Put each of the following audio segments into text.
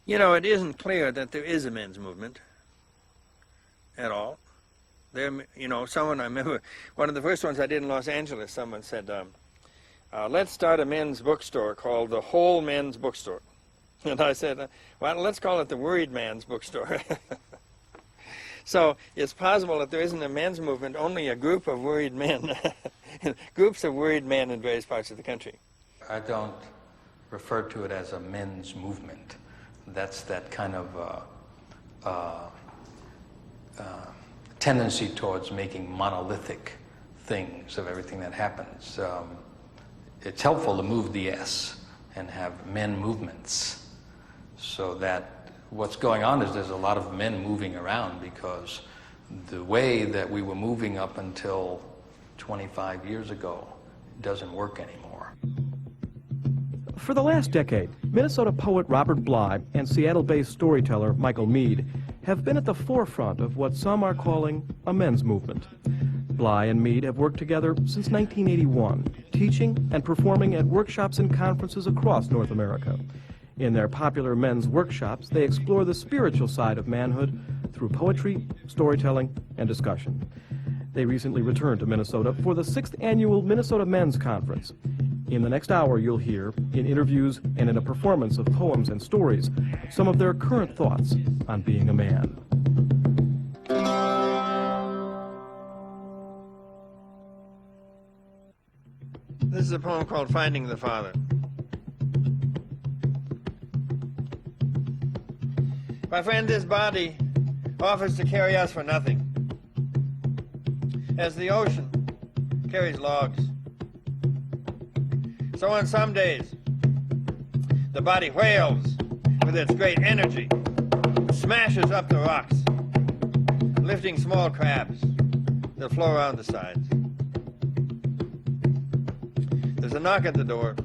You know, it isn't clear that there is a men's movement at all. There, you know, someone, I remember, one of the first ones I did in Los Angeles, someone said, let's start a men's bookstore called the Whole Men's Bookstore. And I said, well, let's call it the Worried Man's Bookstore. So it's possible that there isn't a men's movement, only a group of worried men, groups of worried men in various parts of the country. I don't refer to it as a men's movement. That's that kind of tendency towards making monolithic things of everything that happens. It's helpful to move the S and have men movements, so that what's going on is there's a lot of men moving around, because the way that we were moving up until 25 years ago doesn't work anymore. For the last decade, Minnesota poet Robert Bly and Seattle-based storyteller Michael Meade have been at the forefront of what some are calling a men's movement. Bly and Meade have worked together since 1981, teaching and performing at workshops and conferences across North America. In their popular men's workshops, they explore the spiritual side of manhood through poetry, storytelling, and discussion. They recently returned to Minnesota for the 6th annual Minnesota Men's Conference. In the next hour, you'll hear, in interviews and in a performance of poems and stories, some of their current thoughts on being a man. This is a poem called Finding the Father. My friend, this body offers to carry us for nothing, as the ocean carries logs. So on some days, the body wails with its great energy, smashes up the rocks, lifting small crabs that flow around the sides. There's a knock at the door.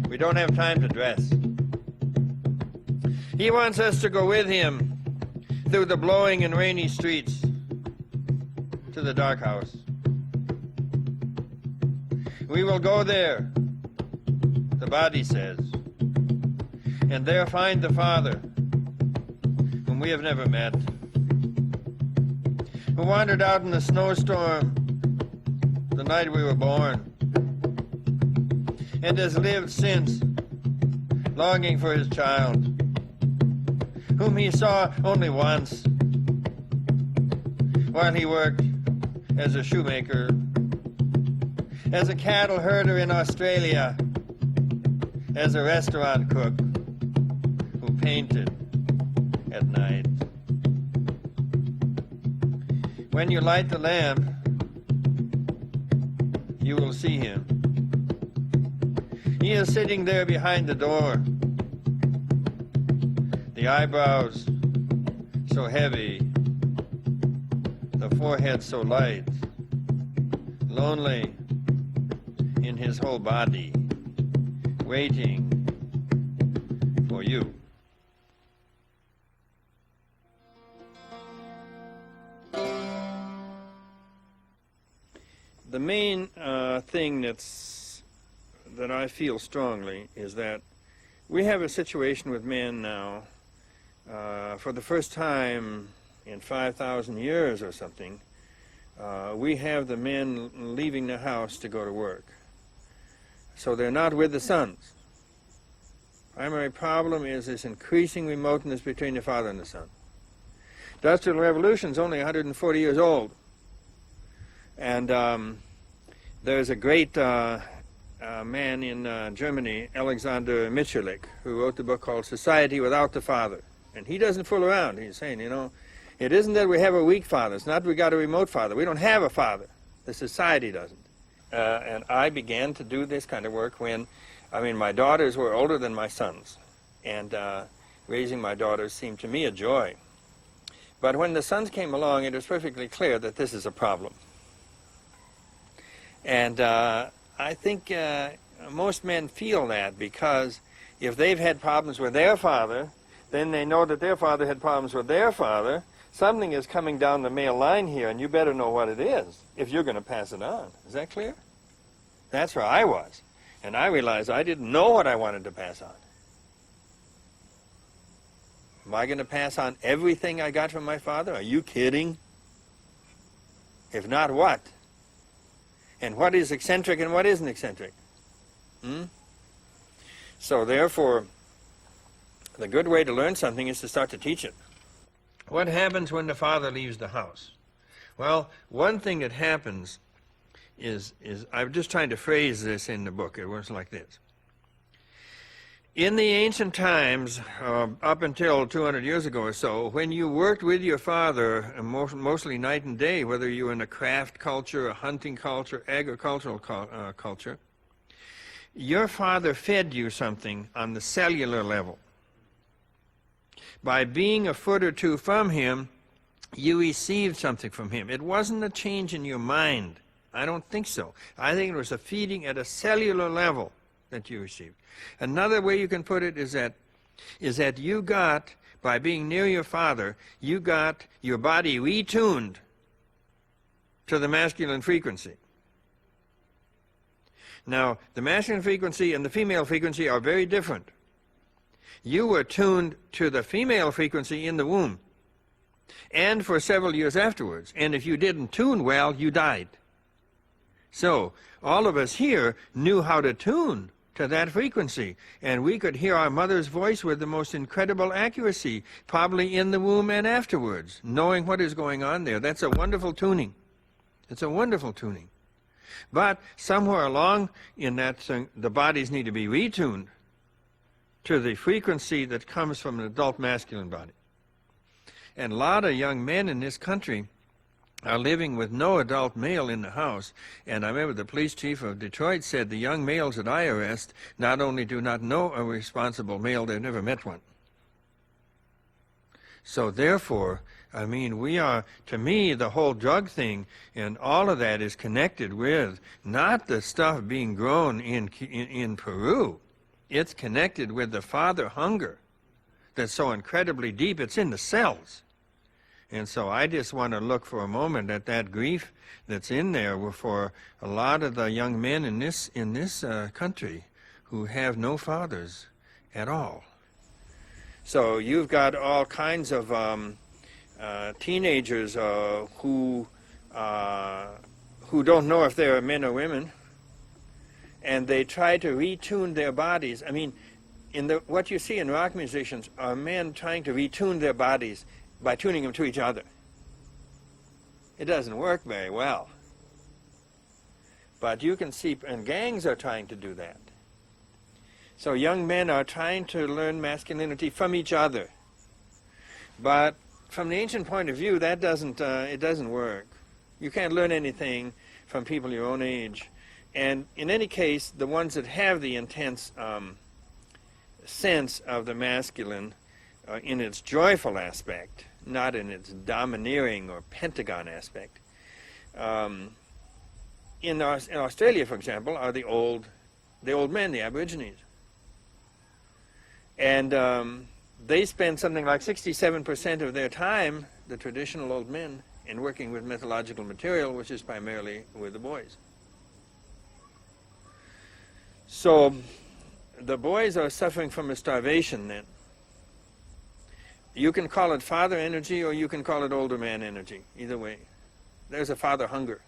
We don't have time to dress. He wants us to go with him through the blowing and rainy streets to the dark house. We will go there, the body says, and there find the Father, whom we have never met, who wandered out in the snowstorm the night we were born, and has lived since, longing for his child, whom he saw only once, while he worked as a shoemaker, as a cattle herder in Australia, as a restaurant cook who painted at night. When you light the lamp, you will see him. He is sitting there behind the door, the eyebrows so heavy, the forehead so light, lonely in his whole body, waiting for you. The main thing that I feel strongly is that we have a situation with men now, for the first time in 5,000 years or something, we have the men leaving the house to go to work. So they're not with the sons. Primary problem is this increasing remoteness between the father and the son. Industrial Revolution is only 140 years old. And there's a great man in Germany, Alexander Mitscherlich, who wrote the book called Society Without the Father. And he doesn't fool around. He's saying, you know, it isn't that we have a weak father. It's not we got a remote father. We don't have a father. The society doesn't. And I began to do this kind of work when, my daughters were older than my sons. And raising my daughters seemed to me a joy. But when the sons came along, it was perfectly clear that this is a problem. And I think most men feel that, because if they've had problems with their father, then they know that their father had problems with their father. Something is coming down the male line here, and you better know what it is if you're going to pass it on. Is that clear? That's where I was. And I realized I didn't know what I wanted to pass on. Am I going to pass on everything I got from my father? Are you kidding? If not, what? And what is eccentric and what isn't eccentric? So therefore, the good way to learn something is to start to teach it. What happens when the father leaves the house? Well, one thing that happens is I'm just trying to phrase this in the book. It works like this. In the ancient times, up until 200 years ago or so, when you worked with your father, mostly night and day, whether you were in a craft culture, a hunting culture, agricultural culture, your father fed you something on the cellular level. By being a foot or two from him, you received something from him. It wasn't a change in your mind. I don't think so. I think it was a feeding at a cellular level that you received. Another way you can put it is that you got, by being near your father, you got your body retuned to the masculine frequency. Now, the masculine frequency and the female frequency are very different. You were tuned to the female frequency in the womb, and for several years afterwards. And if you didn't tune well, you died. So, all of us here knew how to tune to that frequency, and we could hear our mother's voice with the most incredible accuracy, probably in the womb and afterwards, knowing what is going on there. That's a wonderful tuning. It's a wonderful tuning. But somewhere along in that thing, the bodies need to be retuned to the frequency that comes from an adult masculine body. And a lot of young men in this country are living with no adult male in the house. And I remember the police chief of Detroit said the young males that I arrest not only do not know a responsible male, they've never met one. So therefore, I mean, we are, to me, the whole drug thing and all of that is connected with not the stuff being grown in Peru. It's connected with the father hunger that's so incredibly deep. It's in the cells. And so I just want to look for a moment at that grief that's in there for a lot of the young men in this country who have no fathers at all. So you've got all kinds of teenagers who don't know if they're men or women, and they try to retune their bodies. I mean, what you see in rock musicians are men trying to retune their bodies by tuning them to each other. It doesn't work very well. But you can see, and gangs are trying to do that. So young men are trying to learn masculinity from each other. But from the ancient point of view, that it doesn't work. You can't learn anything from people your own age. And in any case, the ones that have the intense sense of the masculine in its joyful aspect, not in its domineering or pentagon aspect. In Australia, for example, are the old men, the Aborigines. And they spend something like 67% of their time, the traditional old men, in working with mythological material, which is primarily with the boys. So the boys are suffering from a starvation then. You can call it father energy or you can call it older man energy, either way. There's a father hunger.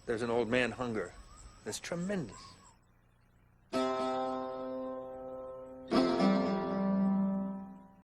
There's an old man hunger. That's tremendous.